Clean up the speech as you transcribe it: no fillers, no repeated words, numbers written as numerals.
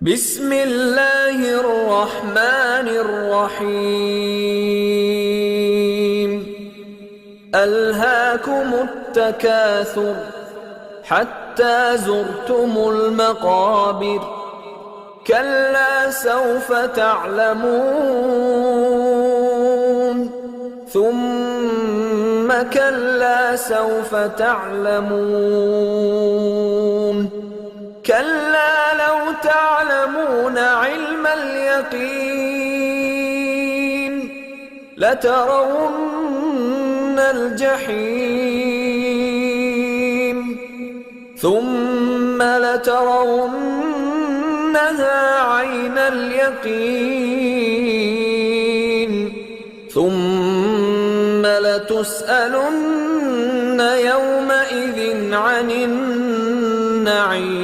بسم الله الرحمن الرحيم ألهاكم التكاثر حتى زرتم المقابر كلا سوف تعلمون ثم كلا سوف تعلمون كلا لو تعلمون علم اليقين لترون الجحيم ثم لترونها عين اليقين ثم لتسألن يومئذ عن النعيم